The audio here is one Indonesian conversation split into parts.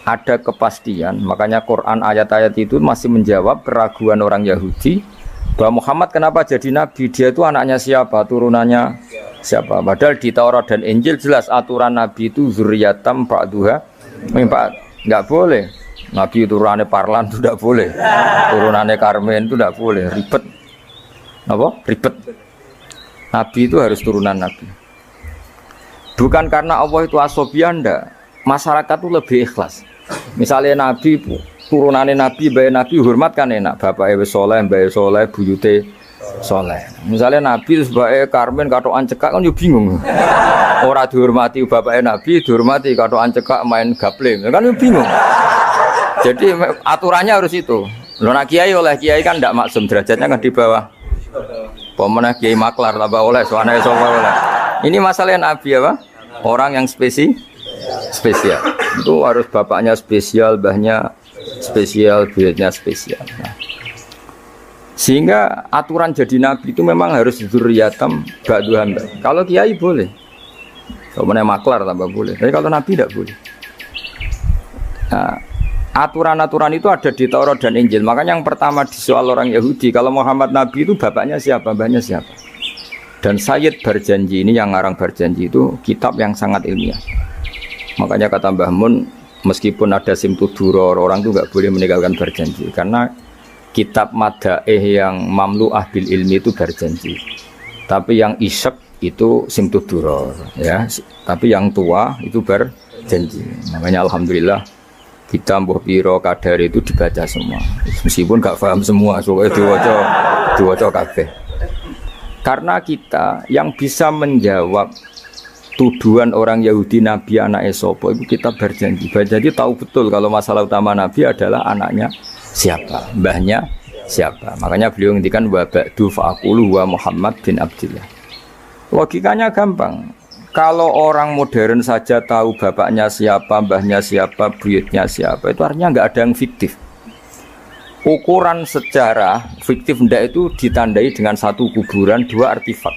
ada kepastian. Makanya Quran ayat-ayat itu masih menjawab keraguan orang Yahudi bahwa Muhammad kenapa jadi nabi, dia itu anaknya siapa, turunannya siapa. Padahal di Taurat dan Injil jelas aturan nabi itu zuriyatam ba'duha min ba'd. Enggak boleh nabi turunannya Parlan itu tidak boleh, turunannya Karmen itu tidak boleh, ribet. Apa? Ribet. Nabi itu harus turunan nabi. Bukan karena Allah itu asobiah, ndak. Masyarakat itu lebih ikhlas. Misalnya nabi turunannya nabi, bayi nabi hormat kan enak. Bapak wis soleh, bayi soleh, buyute soleh. Misalnya nabi sebagai Karmen katokan cekak kan yo bingung. Ora dihormati bapaknya nabi, dihormati katokan cekak main gaplem. Kan yo bingung. Jadi aturannya harus itu. Loh nak kiai oleh kiai kan ndak maksum, derajatnya kan di bawah. Pemenang kiai maklar tambah oleh, soalnya oleh. Ini masalah nabi apa? Orang yang spesial. Itu harus bapaknya spesial, mbahnya spesial, buyutnya spesial. Nah, sehingga aturan jadi nabi itu memang harus dzurriyatam ba'duhan. Kalau kiai boleh, kalau menaik maklar tambah boleh, tapi kalau nabi tidak boleh. Nah, aturan-aturan itu ada di Taurat dan Injil. Makanya yang pertama di soal orang Yahudi, kalau Muhammad nabi itu bapaknya siapa, mbahnya siapa. Dan Sayyid Barjanji ini yang ngarang Barjanji itu kitab yang sangat ilmiah. Makanya kata Mbah Mun, meskipun ada simtuduror, orang itu nggak boleh meninggalkan Barjanji karena kitab madaih yang mamlu'ah bil ilmi itu Barjanji. Tapi yang isek itu simtuduror, ya. Tapi yang tua itu Barjanji. Makanya alhamdulillah kita mbuh piro kadar itu dibaca semua. Meskipun nggak paham semua, soalnya diwaca kabeh. Karena kita yang bisa menjawab tuduhan orang Yahudi Nabi anak Esopo itu kita Barjanji. Barjanji tahu betul kalau masalah utama Nabi adalah anaknya siapa, mbahnya siapa. Makanya beliau ngendikan wa ba'du fa'aqulu wa Muhammad bin Abdillah. Logikanya gampang. Kalau orang modern saja tahu bapaknya siapa, mbahnya siapa, buyutnya siapa, itu artinya nggak ada yang fiktif. Ukuran sejarah fiktif ndak itu ditandai dengan satu kuburan, dua artefak.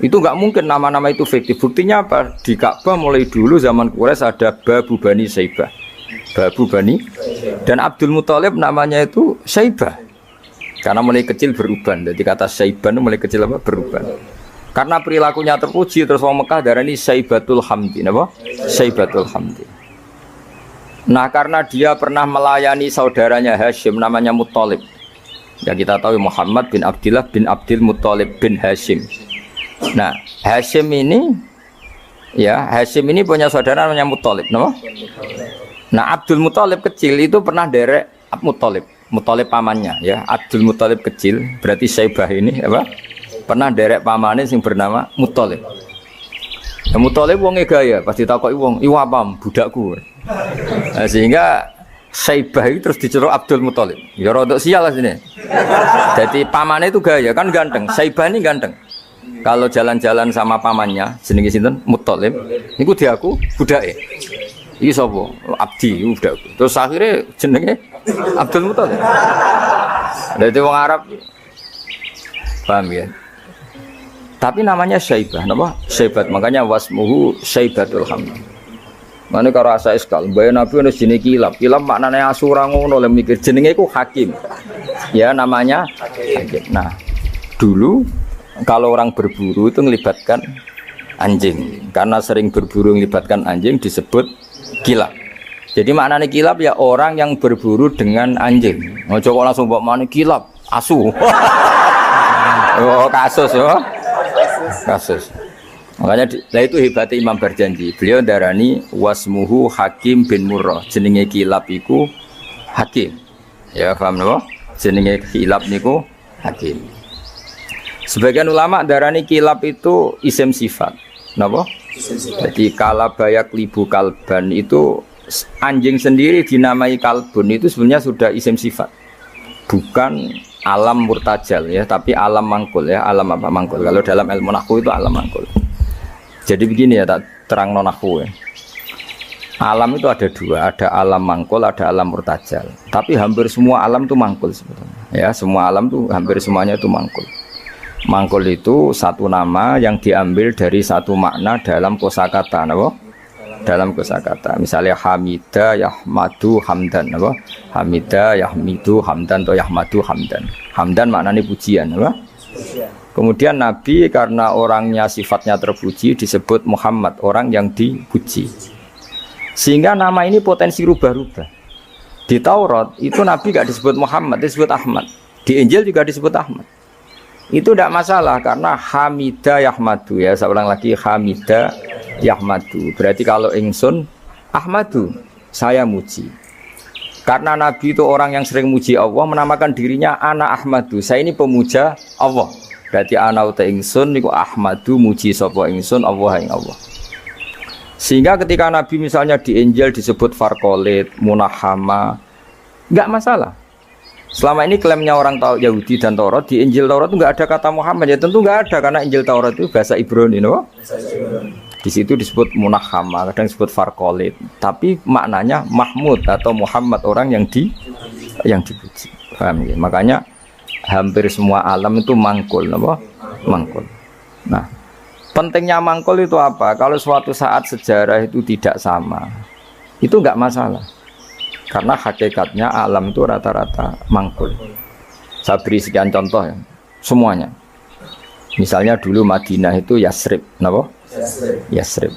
Itu nggak mungkin nama-nama itu fiktif. Buktinya apa? Di Ka'bah mulai dulu zaman Quraisy ada Babu Bani Saibah, Babu Bani, dan Abdul Muthalib namanya itu Saibah karena mulai kecil beruban. Jadi kata Saibah itu mulai kecil apa? Beruban. Karena perilakunya terpuji terus orang Mekah darani Saibatul Hamdi, apa? Saibatul Hamdi. Nah karena dia pernah melayani saudaranya Hashim namanya Muthalib. Ya kita tahu Muhammad bin Abdillah bin Abdul Muthalib bin Hashim. Nah, Hashim ini punya saudara namanya Muthalib, no? Nah, Abdul Muthalib kecil itu pernah derek Muthalib pamannya, ya. Abdul Muthalib kecil, berarti Saibah ini apa? Pernah derek pamannya yang bernama Muthalib. Ya, Muthalib wonge gaya, pasti takoki wong, "Iwa pam, budakku." Nah, sehingga Saibah itu terus diceluk Abdul Muthalib. Ya rodok sial lah sini. Jadi pamannya itu gaya, kan ganteng. Saibah ini ganteng. Kalau jalan-jalan sama pamannya, jenenge sinten? Muthalib. Niku diaku budake. Iki sapa? Abdi, budakku. Terus akhirnya jenenge Abdul Muthalib. Dadi wong Arab paham ya. Tapi namanya Saibah, napa? Saibat. Makanya wasmuhu Saibatul Hamd. Mane karo asa iskal, bae Nabi ono jenenge Kilab. Kilab maknane asura ngono lho mikir jenenge iku Hakim. Ya namanya Hakim. Nah, dulu kalau orang berburu itu melibatkan anjing. Karena sering berburu melibatkan anjing disebut kilab. Jadi maknanya kilab ya orang yang berburu dengan anjing. Ojo kok langsung mbok mani kilab, asu. Oh, kasus oh. Kasus. Makanya itu hebatnya Imam Barjanji. Beliau darani wasmuhu Hakim bin Murrah. Jenenge kilab iku Hakim. Ya paham napa? Jenenge kilab niku Hakim. Sebagian ulama darani kilab itu isim sifat. Napa? Jadi kalabayak libu kalban itu anjing sendiri dinamai kalbun itu sebenarnya sudah isim sifat. Bukan alam murtajal ya, tapi alam mangkul ya. Alam apa mangkul? Kalau dalam ilmu nahwu itu alam mangkul. Jadi begini ya, tak terang nahwu ya. Alam itu ada dua, ada alam mangkul, ada alam murtajal. Tapi hampir semua alam itu mangkul sebetulnya. Ya, semua alam itu hampir semuanya itu mangkul. Mangkul itu satu nama yang diambil dari satu makna dalam kosakata, napa? dalam kosakata. Misalnya hamida yahmadu hamdan apa? Hamida yahmidu hamdan atau yahmadu hamdan. Hamdan maknanya pujian apa? Kemudian Nabi karena orangnya sifatnya terpuji disebut Muhammad, orang yang dipuji. Sehingga nama ini potensi rubah-rubah. Di Taurat itu Nabi gak disebut Muhammad, disebut Ahmad. Di Injil juga disebut Ahmad. Itu tidak masalah karena hamida yahmadu, ya saya ulang lagi, hamida yahmadu. Berarti kalau ingsun Ahmadu, saya muji. Karena Nabi itu orang yang sering muji Allah, menamakan dirinya ana Ahmadu, saya ini pemuja Allah. Berarti ana uta ingsun niku Ahmadu, muji sapa ingsun Allah ing Allah. Sehingga ketika Nabi misalnya di Injil disebut Farqolit, Munahama, enggak masalah. Selama ini klaimnya orang Yahudi dan Taurat, di Injil Taurat itu enggak ada kata Muhammad, ya tentu enggak ada karena Injil Taurat itu bahasa Ibrani, no? Di situ disebut Munahama, kadang disebut Farqolit, tapi maknanya Mahmud atau Muhammad, orang yang dipuji. Paham ya? Makanya hampir semua alam itu mangkul, no? Mangkul. Nah, pentingnya mangkul itu apa? Kalau suatu saat sejarah itu tidak sama, itu enggak masalah. Karena hakikatnya alam itu rata-rata mangkul. Saya beri sekian contoh ya, semuanya. Misalnya dulu Madinah itu Yasrib, kenapa? Yasrib.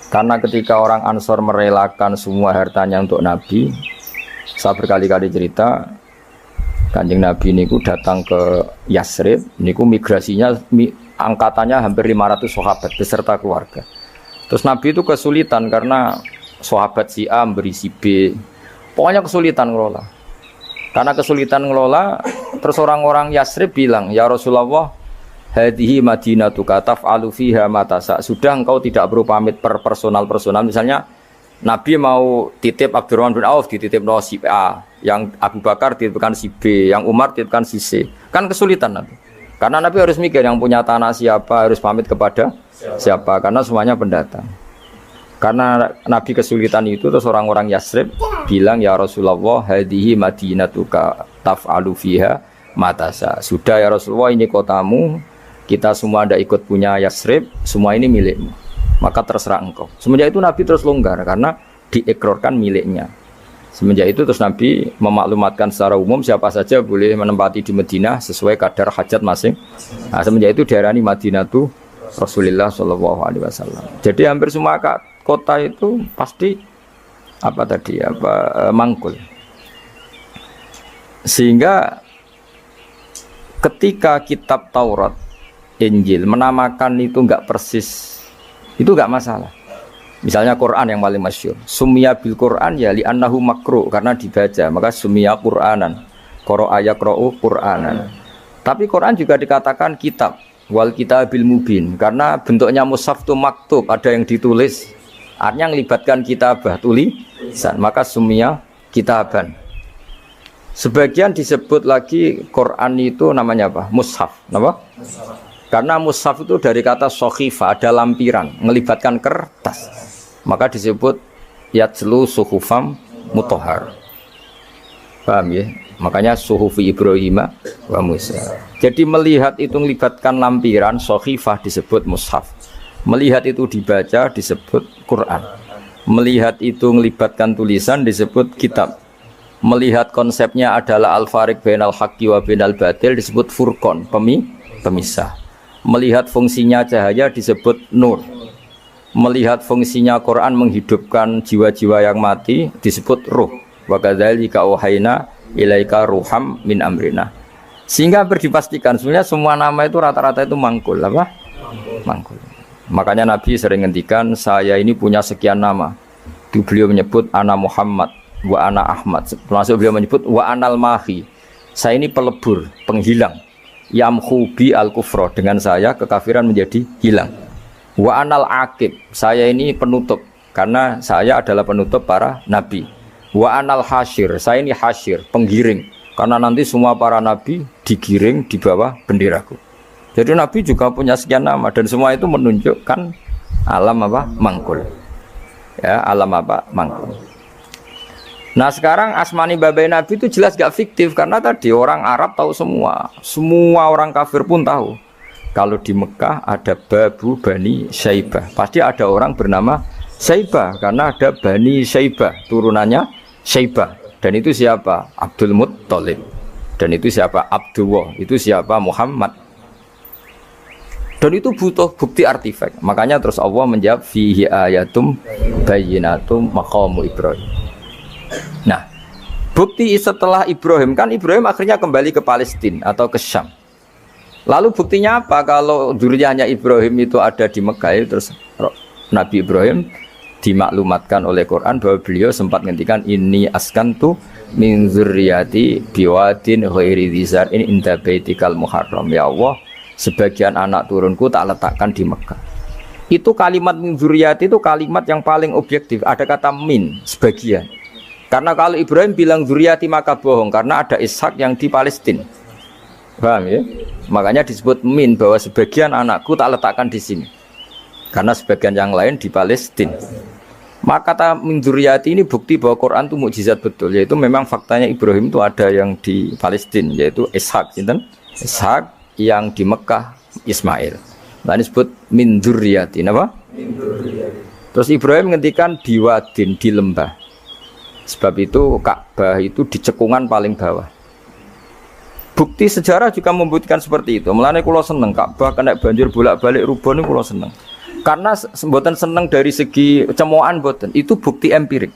Karena ketika orang Ansor merelakan semua hartanya untuk Nabi, saya berkali-kali cerita, Kanjeng Nabi niku datang ke Yasrib, niku migrasinya angkatannya hampir 500 sahabat beserta keluarga. Terus Nabi itu kesulitan karena sahabat si A memberi si B. Pokoknya kesulitan ngelola. Karena kesulitan ngelola, terus orang-orang Yasrib bilang, "Ya Rasulullah, hadhihi madinatuka taf'alu fiha ma tasa." Sudah engkau tidak perlu pamit per personal. Misalnya Nabi mau titip Abdurrahman bin Auf dititip no si A, yang Abu Bakar dititipkan si B, yang Umar dititipkan si C. Kan kesulitan Nabi. Karena Nabi harus mikir yang punya tanah siapa, harus pamit kepada siapa, karena semuanya pendatang. Karena Nabi kesulitan itu, terus orang-orang Yasrib bilang, "Ya Rasulullah, hadhihi madinatuka taf'alu fiha matasa." Sudah ya Rasulullah, ini kotamu, kita semua ada ikut punya Yasrib, semua ini milikmu, maka terserah engkau. Semenjak itu Nabi terus longgar karena diikrarkan miliknya. Semenjak itu terus Nabi memaklumatkan secara umum siapa saja boleh menempati di Madinah sesuai kadar hajat masing. Nah, semenjak itu diarani Madinatu Rasulullah Shallallahu Alaihi Wasallam. Jadi hampir semua kota itu pasti mangkul. Sehingga ketika kitab Taurat, Injil menamakan itu enggak persis, itu enggak masalah. Misalnya Quran yang paling masyhur, summiya bil Quran ya li annahu makru, karena dibaca, maka summiya Quranan, qara'a yaqra'u Quranan. Tapi Quran juga dikatakan kitab, wal kitabil mubin, karena bentuknya mushaf itu maktub, ada yang ditulis. Artinya melibatkan kitabah, tulisan, maka summiya kitaban. Sebagian disebut lagi Quran itu namanya apa? Mushaf, apa? Karena mushaf itu dari kata sokhifah, ada lampiran, melibatkan kertas, maka disebut yatslu suhufam mutahhar. Paham ya? Makanya suhufi Ibrahim wa Musa. Jadi melihat itu melibatkan lampiran, sokhifah disebut mushaf. Melihat itu dibaca disebut Quran. Melihat itu melibatkan tulisan disebut kitab. Melihat konsepnya adalah al-fariq bainal haqqi wa bainal batil disebut furqan, pemisah. Melihat fungsinya cahaya disebut nur. Melihat fungsinya Quran menghidupkan jiwa-jiwa yang mati disebut ruh. Wa kadzalika auhayna ilaika ruham min amrina. Sehingga berdipastikan sebenarnya semua nama itu rata-rata itu mangkul, apa? Mangkul. Makanya Nabi sering ngendikan, saya ini punya sekian nama. Itu beliau menyebut ana Muhammad wa ana Ahmad. Termasuk beliau menyebut wa anal mahi. Saya ini pelebur, penghilang. Yamhu bi al-kufra, dengan saya kekafiran menjadi hilang. Wa anal aqib, saya ini penutup, karena saya adalah penutup para nabi. Wa anal hasyir, saya ini hasyir, penggiring, karena nanti semua para nabi digiring di bawah benderaku. Jadi Nabi juga punya sekian nama, dan semua itu menunjukkan alam apa? Mangkul. Ya, alam apa? Mangkul. Nah sekarang asmani babai Nabi itu jelas gak fiktif, karena tadi orang Arab tahu semua, semua orang kafir pun tahu. Kalau di Mekah ada Babu Bani Syaibah, pasti ada orang bernama Syaibah karena ada Bani Syaibah, turunannya Syaibah. Dan itu siapa? Abdul Muttalib. Dan itu siapa? Abdullah. Itu siapa? Muhammad. Dan itu butuh bukti artefak. Makanya terus Allah menjawab fihi ayatum bayyinatum maqamu Ibrahim. Nah, bukti setelah Ibrahim kan Ibrahim akhirnya kembali ke Palestina atau ke Syam. Lalu buktinya apa kalau dzurriyyahnya Ibrahim itu ada di Mekah? Terus Nabi Ibrahim dimaklumatkan oleh Quran bahwa beliau sempat ngendikan ini askantu min dzurriyyati biwadin ghairi dzar in inda baitikal muharram. Ya Allah, sebagian anak turunku tak letakkan di Mekah. Itu kalimat min dzurriyyati itu kalimat yang paling objektif. Ada kata min, sebagian. Karena kalau Ibrahim bilang dzurriyyati maka bohong karena ada Ishak yang di Palestina. Paham ya? Makanya disebut min bahwa sebagian anakku tak letakkan di sini. Karena sebagian yang lain di Palestina. Maka kata min dzurriyyati ini bukti bahwa Quran itu mukjizat betul, yaitu memang faktanya Ibrahim itu ada yang di Palestina, yaitu Ishak, Ishak yang di Mekah Ismail. Nah ini disebut min dzurriyyati, apa? Terus Ibrahim ngendikan biwadin, di lembah. Sebab itu Ka'bah itu di cekungan paling bawah. Bukti sejarah juga membuktikan seperti itu. Mulane kula seneng Ka'bah kena banjir bolak-balik rubuh niku kula seneng. Karena mboten seneng dari segi cemoan mboten, itu bukti empirik.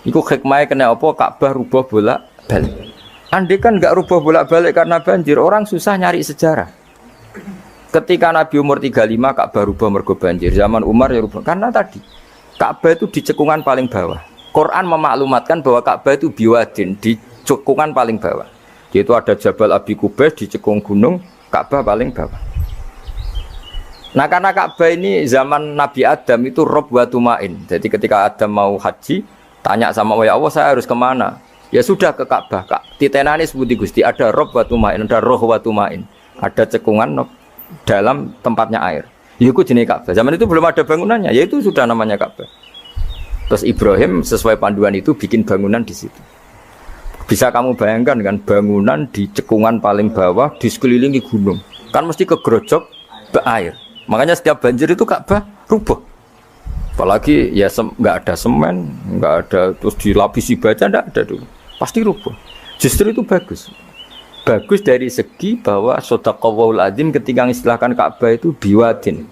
Iku hikmahnya kena apa Ka'bah rubah bolak-balik. Andai kan enggak rubah bolak-balik karena banjir, orang susah nyari sejarah. Ketika Nabi umur 35 Ka'bah rubah mergo banjir, zaman Umar ya rubah karena tadi Ka'bah itu di cekungan paling bawah. Quran memaklumatkan bahwa Ka'bah itu biwadin, di cekungan paling bawah. Yaitu ada Jabal Abi Qubais di cekung gunung, Ka'bah paling bawah. Nah karena Ka'bah ini zaman Nabi Adam itu rob wa tumain. Jadi ketika Adam mau haji, tanya sama ya Allah saya harus kemana? Ya sudah ke Ka'bah. Titenane sebuti Gusti, ada rob wa tumain, ada roh wa tumain. Ada cekungan dalam tempatnya air. Itu jenis Ka'bah. Zaman itu belum ada bangunannya, yaitu sudah namanya Ka'bah. Terus Ibrahim sesuai panduan itu bikin bangunan di situ. Bisa kamu bayangkan kan bangunan di cekungan paling bawah di sekelilingi gunung. Kan mesti kegerojok ke air. Makanya setiap banjir itu Ka'bah rubuh. Apalagi ya nggak ada semen, nggak ada terus dilapisi baja, nggak ada dulu. Pasti rubuh. Justru itu bagus. Bagus dari segi bahwa shadaqallahul adzim ketika mengistilahkan Ka'bah itu biwadin.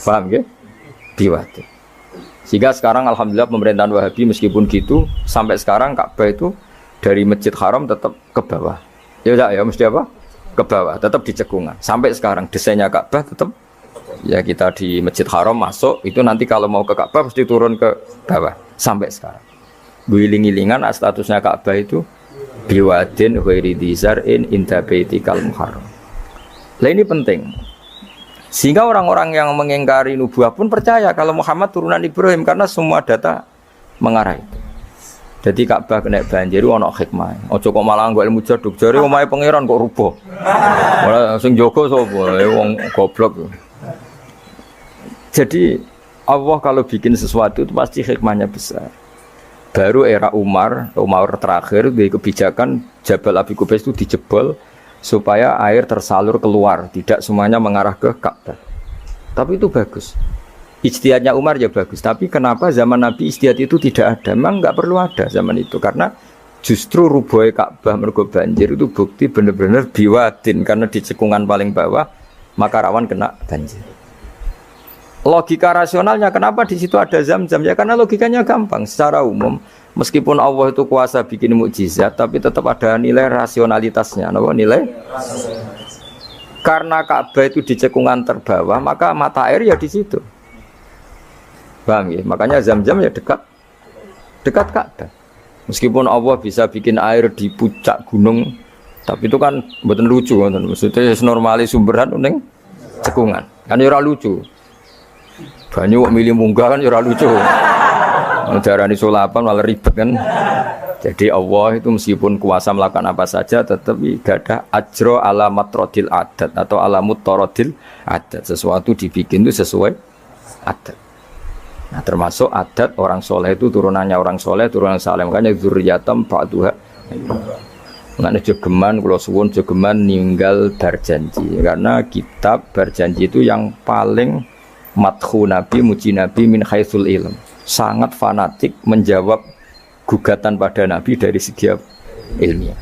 Paham ya? Biwadin. Sehingga sekarang alhamdulillah pemerintahan Wahabi meskipun gitu sampai sekarang Ka'bah itu dari Masjid Haram tetap ke bawah. Ya enggak ya mesti apa? Ke bawah, tetap di cekungan. Sampai sekarang desainnya Ka'bah tetap ya kita di Masjid Haram masuk itu nanti kalau mau ke Ka'bah pasti turun ke bawah sampai sekarang. Guling-gilingan statusnya Ka'bah itu biwadin ghairi dzar'in inda baitikal muharram. Lah ini penting. Sehingga orang-orang yang mengingkari nubuah pun percaya kalau Muhammad turunan Ibrahim karena semua data mengarah itu. Jadi Ka'bah kena banjir ana hikmah. Aja kok malah nggo ilmu jaduk jare omahe pangeran kok rubuh. Ora sing jaga sapa? Wong goblok. Jadi Allah kalau bikin sesuatu itu pasti hikmahnya besar. Baru era Umar terakhir di kebijakan Jabal Abi Qubais itu dijebol supaya air tersalur keluar, tidak semuanya mengarah ke Ka'bah. Tapi itu bagus. Ijtihadnya Umar ya bagus. Tapi kenapa zaman Nabi ijtihad itu tidak ada? Memang nggak perlu ada zaman itu. Karena justru rubuhnya Ka'bah mergo banjir itu bukti benar-benar biwadin. Karena di cekungan paling bawah maka rawan kena banjir. Logika rasionalnya kenapa di situ ada Zam-Zam? Ya karena logikanya gampang. Secara umum meskipun Allah itu kuasa bikin mukjizat, tapi tetap ada nilai rasionalitasnya. Apa nilai? Karena Ka'bah itu di cekungan terbawah, maka mata air ya di situ. Paham ya? Makanya Zam-Zam ya dekat Ka'bah. Meskipun Allah bisa bikin air di puncak gunung, tapi itu kan mboten lucu, maksudnya normali sumberan ning cekungan. Kan ora lucu. Banyu kok milih munggah kan ora lucu. Darani sulapan malah ribet kan. Jadi Allah itu meskipun kuasa melakukan apa saja tetap ada ajro ala matrodil adat atau ala mutarodil adat. Sesuatu dibikin itu sesuai adat. Nah termasuk adat orang soleh itu turunannya orang soleh, turunan saleh. Makanya dzurriyatam ba'duha. Makanya jogeman, kalau suwun jogeman ninggal berjanji. Karena kitab berjanji itu yang paling madhu nabi, muji nabi min haitsul ilm. Sangat fanatik menjawab gugatan pada nabi dari segi ilmiah.